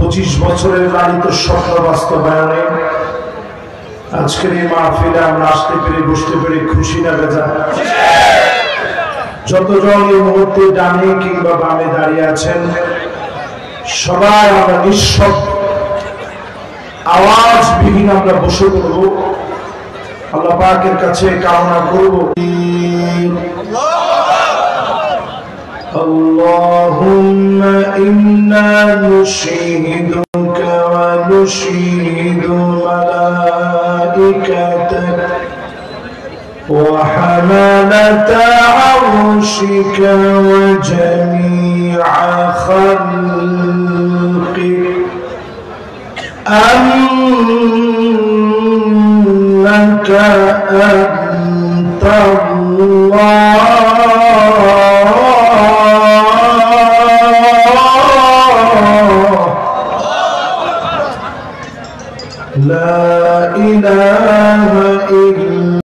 25 বছরের লালিত স্বপ্ন বাস্তবায়নে আজকের এই মাহফিলে আমরা আসতে পেরে বসতে পেরে খুশি না বেজা? যতজন এই মুহূর্তে ডানে কিংবা বামে দাঁড়িয়ে আছেন সবাই আমরা নিঃশব্দ আওয়াজবিহীন আমরা বসে পড়ব, আল্লাহ পাকের কাছে কামনা করব اللهم إنا نشهدك ونشهد ملائكتك وحملة عرشك وجميع خلقك أنك أنت الله لا إله